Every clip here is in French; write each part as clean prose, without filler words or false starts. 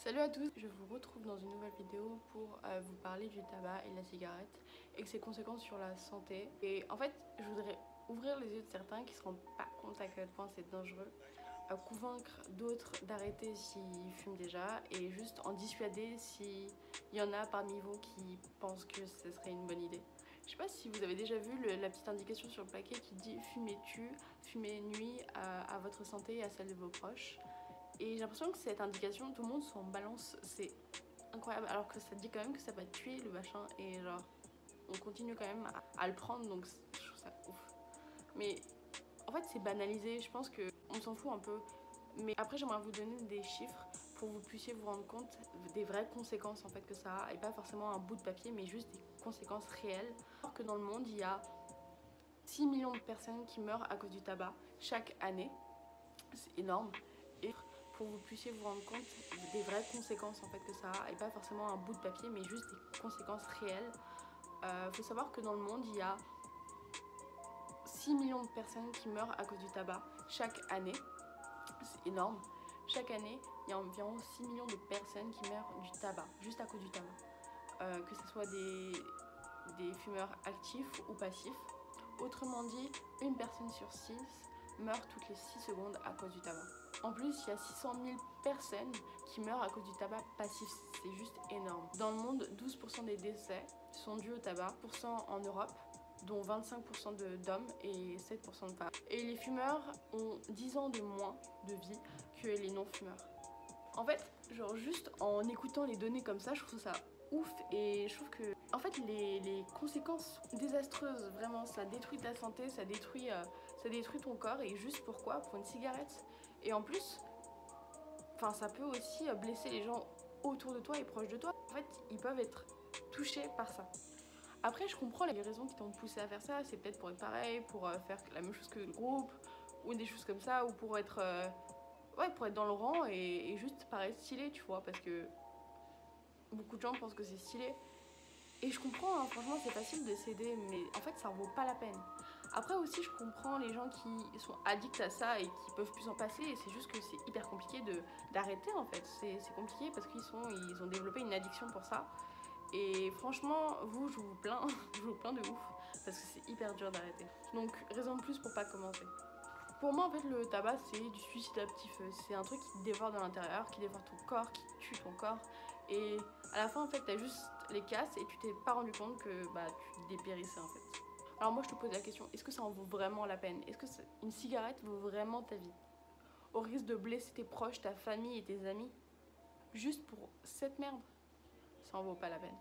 Salut à tous, je vous retrouve dans une nouvelle vidéo pour vous parler du tabac et de la cigarette et de ses conséquences sur la santé. Et en fait, je voudrais ouvrir les yeux de certains qui ne se rendent pas compte à quel point c'est dangereux, convaincre d'autres d'arrêter s'ils fument déjà et juste en dissuader s'il y en a parmi vous qui pensent que ce serait une bonne idée. Je sais pas si vous avez déjà vu la petite indication sur le paquet qui dit « Fumez tue, fumez nuit à votre santé et à celle de vos proches ». Et j'ai l'impression que cette indication, tout le monde s'en balance, c'est incroyable, alors que ça dit quand même que ça va tuer le machin, et genre, on continue quand même à le prendre, donc je trouve ça ouf. Mais en fait, c'est banalisé, je pense qu'on s'en fout un peu. Mais après, j'aimerais vous donner des chiffres pour que vous puissiez vous rendre compte des vraies conséquences en fait que ça a, et pas forcément un bout de papier, mais juste des conséquences réelles. Alors que dans le monde, il y a 6 millions de personnes qui meurent à cause du tabac chaque année, c'est énorme. Et pour que vous puissiez vous rendre compte des vraies conséquences en fait que ça a, et pas forcément un bout de papier, mais juste des conséquences réelles. Faut savoir que dans le monde, il y a 6 millions de personnes qui meurent à cause du tabac chaque année. C'est énorme. Chaque année, il y a environ 6 millions de personnes qui meurent du tabac, juste à cause du tabac. Que ce soit des fumeurs actifs ou passifs. Autrement dit, une personne sur 6 meurt toutes les 6 secondes à cause du tabac. En plus, il y a 600 000 personnes qui meurent à cause du tabac passif, c'est juste énorme. Dans le monde, 12% des décès sont dus au tabac, en Europe, dont 25% d'hommes et 7% de femmes. Et les fumeurs ont 10 ans de moins de vie que les non-fumeurs. En fait, genre juste en écoutant les données comme ça, je trouve ça ouf, et je trouve que en fait les conséquences désastreuses, vraiment, ça détruit ta santé, ça détruit ton corps. Et juste pourquoi? Pour une cigarette. Et en plus, enfin, ça peut aussi blesser les gens autour de toi et proches de toi. En fait, ils peuvent être touchés par ça. Après, je comprends les raisons qui t'ont poussé à faire ça. C'est peut-être pour être pareil, pour faire la même chose que le groupe, ou des choses comme ça, ou pour être ouais, pour être dans le rang et juste paraître stylé, tu vois, parce que beaucoup de gens pensent que c'est stylé. Et je comprends, hein, franchement, c'est facile de céder, mais en fait, ça en vaut pas la peine. Après aussi, je comprends les gens qui sont addicts à ça et qui peuvent plus s'en passer, et c'est juste que c'est hyper compliqué d'arrêter, en fait. C'est compliqué parce qu'ils ont développé une addiction pour ça. Et franchement, vous, je vous plains, je vous plains de ouf, parce que c'est hyper dur d'arrêter. Donc, raison de plus pour pas commencer. Pour moi, en fait, le tabac, c'est du suicide actif. C'est un truc qui te dévore de l'intérieur, qui dévore ton corps, qui tue ton corps. Et à la fin, en fait, t'as juste les casses et tu t'es pas rendu compte que bah, tu dépérissais, en fait. Alors moi, je te pose la question, est-ce que ça en vaut vraiment la peine? Est-ce que une cigarette vaut vraiment ta vie? Au risque de blesser tes proches, ta famille et tes amis? Juste pour cette merde? Ça en vaut pas la peine.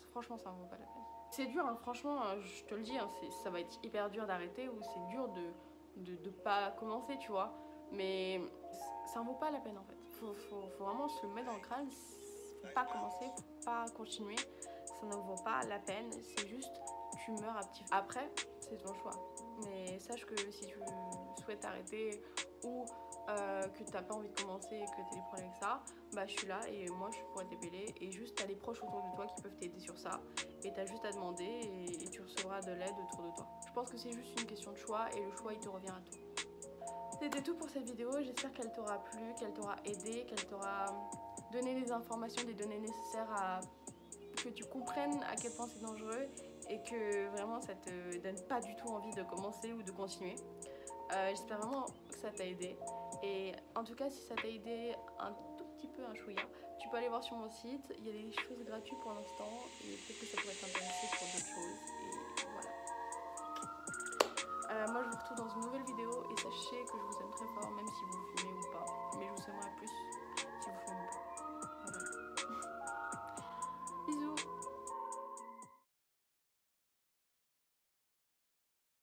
Franchement, ça en vaut pas la peine. C'est dur, hein, franchement, je te le dis, hein, ça va être hyper dur d'arrêter, ou c'est dur de pas commencer, tu vois. Mais ça en vaut pas la peine, en fait. Faut vraiment se le mettre dans le crâne. Faut pas commencer, faut pas continuer. Ça n'en vaut pas la peine. C'est juste, tu meurs à petit feu. Après, c'est ton choix. Mais sache que si tu souhaites arrêter ou que t'as pas envie de commencer et que t'as des problèmes avec ça, bah je suis là et moi je pourrais t'épauler. Et juste t'as des proches autour de toi qui peuvent t'aider sur ça. Et t'as juste à demander et tu recevras de l'aide autour de toi. Je pense que c'est juste une question de choix et le choix il te revient à toi. C'était tout pour cette vidéo, j'espère qu'elle t'aura plu, qu'elle t'aura aidé, qu'elle t'aura donné des informations, des données nécessaires à que tu comprennes à quel point c'est dangereux et que vraiment ça te donne pas du tout envie de commencer ou de continuer. J'espère vraiment que ça t'a aidé. Et en tout cas, si ça t'a aidé un tout petit peu, un chouïa, tu peux aller voir sur mon site. Il y a des choses gratuites pour l'instant et peut-être que ça pourrait t'intéresser pour d'autres choses. Et voilà. Moi, je vous retrouve